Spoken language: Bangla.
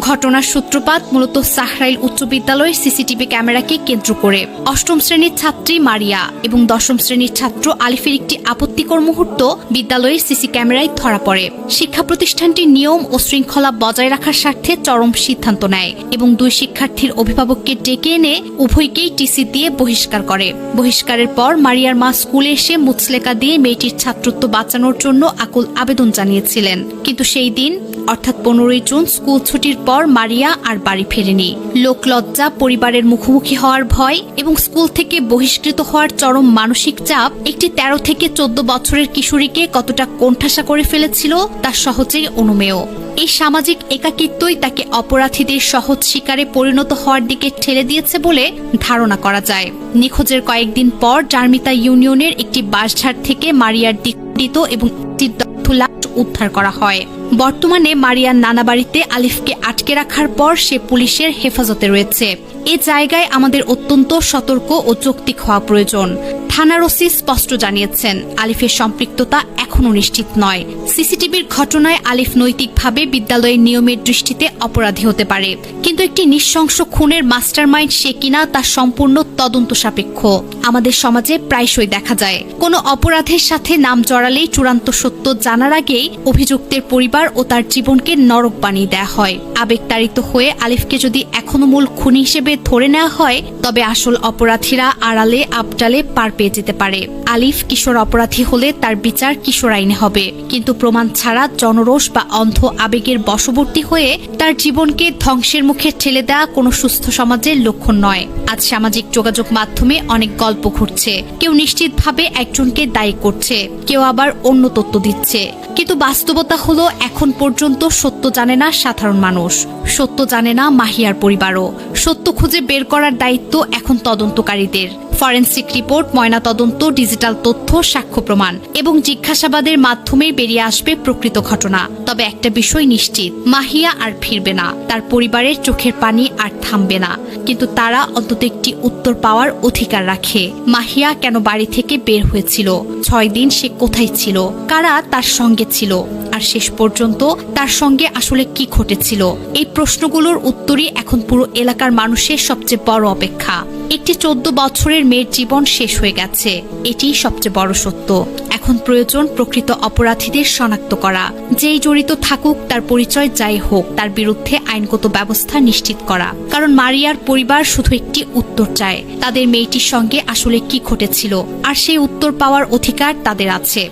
ঘটনার সূত্রপাত মূলত সাহরাইল উচ্চ বিদ্যালয়ের সিসিটিভি ক্যামেরাকে কেন্দ্র করে। অষ্টম শ্রেণীর ছাত্রী মারিয়া এবং দশম শ্রেণীর ছাত্র আলিফের একটি আপত্তিকর মুহূর্ত বিদ্যালয়ের সিসি ক্যামেরায় ধরা পড়ে। শিক্ষা প্রতিষ্ঠানটি নিয়ম ও শৃঙ্খলা বজায় রাখার স্বার্থে চরম সিদ্ধান্ত নেয় এবং দুই শিক্ষার্থীর অভিভাবককে ডেকে এনে উভয়কেই টিসি দিয়ে বহিষ্কার করে। বহিষ্কারের পর মারিয়ার মা স্কুলে এসে মুচলেকা দিয়ে মেয়েটির ছাত্রত্ব বাঁচানোর জন্য আকুল আবেদন জানিয়েছিলেন, কিন্তু সেই দিন অর্থাৎ 15 জুন স্কুল ছুটির পর মারিয়া আর বাড়ি ফেরেনি। লোকলজ্জা, পরিবারের মুখোমুখি হওয়ার ভয় এবং স্কুল থেকে বহিষ্কৃত হওয়ার চরম মানসিক চাপ একটি 13 থেকে 14 বছরের কিশোরীকে কতটা কোণঠাসা করে ফেলেছিল তা সহজেই অনুমেয়। এই সামাজিক একাকিত্বই তাকে অপরাধীদের সহজ শিকারে পরিণত হওয়ার দিকে ঠেলে দিয়েছে বলে ধারণা করা যায়। নিখোঁজের কয়েকদিন পর জার্মিতা ইউনিয়নের একটি বাঁশঝাড় থেকে মারিয়ার দ্বিখণ্ডিত এবং একটি লাশ উদ্ধার করা হয়। বর্তমানে মারিয়ার নানা বাড়িতে আলিফকে আটকে রাখার পর সে পুলিশের হেফাজতে রয়েছে। এ জায়গায় আমাদের অত্যন্ত সতর্ক ও যৌক্তিক হওয়া প্রয়োজন। থানার ওসি স্পষ্ট জানিয়েছেন, আলিফের সম্পৃক্ততা এখনও নিশ্চিত নয়। সিসিটিভির ঘটনায় আলিফ নৈতিকভাবে বিদ্যালয়ের নিয়মের দৃষ্টিতে অপরাধী হতে পারে, কিন্তু একটি নৃশংস খুনের মাস্টারমাইন্ড সে কিনা তা সম্পূর্ণ তদন্ত সাপেক্ষ। আমাদের সমাজে প্রায়শই দেখা যায়, কোনো অপরাধের সাথে নাম জড়ালেই চূড়ান্ত সত্য জানার আগেই অভিযুক্তের পরিবার ও তার জীবনকে নরক বানিয়ে দেয়া হয়। আবেগতাড়িত হয়ে আলিফকে যদি এখনো মূল খুনি হিসেবে ধরে নেওয়া হয়, তবে আসল অপরাধীরা আড়ালে আবডালে পার পেয়ে যেতে পারে। আলিফ কিশোর অপরাধী হলে তার বিচার কিশোর আইনে হবে, কিন্তু প্রমাণ ছাড়া জনরোষ বা অন্ধ আবেগের বশবর্তী হয়ে তার জীবনকে ধ্বংসের মুখে ঠেলে দেওয়া কোনো সুস্থ সমাজের লক্ষণ নয়। আজ সামাজিক যোগাযোগ মাধ্যমে অনেক গল্প ঘুরছে। কেউ নিশ্চিতভাবে একজনকে দায়ী করছে, কেউ আবার অন্য তথ্য দিচ্ছে, কিন্তু বাস্তবতা হলো এখন পর্যন্ত সত্য জানে না সাধারণ মানুষ, সত্য জানে না মাহিয়ার পরিবারও। সত্য খুঁজে বের করার দায়িত্ব এখন তদন্তকারীদের। ফরেনসিক রিপোর্ট, ময়নাতদন্ত, ডিজিটাল তথ্য, সাক্ষ্য প্রমাণ এবং জিজ্ঞাসাবাদের মাধ্যমে বেরিয়ে আসবে প্রকৃত ঘটনা। তবে একটা বিষয় নিশ্চিত, মাহিয়া আর ফিরবে না, তার পরিবারের চোখের পানি আর থামবে না। কিন্তু তারা অন্তত একটি উত্তর পাওয়ার অধিকার রাখে। মাহিয়া কেন বাড়ি থেকে বের হয়েছিল? 6 দিন সে কোথায় ছিল? কারা তার সঙ্গে ছিল? আর শেষ পর্যন্ত তার সঙ্গে আসলে কি ঘটেছিল? এই প্রশ্নগুলোর উত্তরই এখন পুরো এলাকার মানুষের সবচেয়ে বড় অপেক্ষা। একটি 14 বছরের মেয়ের জীবন শেষ হয়ে গেছে, এটিই সবচেয়ে বড় সত্য। এখন প্রয়োজন প্রকৃত অপরাধীদের শনাক্ত করা। যেই জড়িত থাকুক, তার পরিচয় যাই হোক, তার বিরুদ্ধে আইনগত ব্যবস্থা নিশ্চিত করা। কারণ মারিয়ার পরিবার শুধু একটি উত্তর চায়, তাদের মেয়েটির সঙ্গে আসলে কি ঘটেছিল, আর সেই উত্তর পাওয়ার অধিকার তাদের আছে।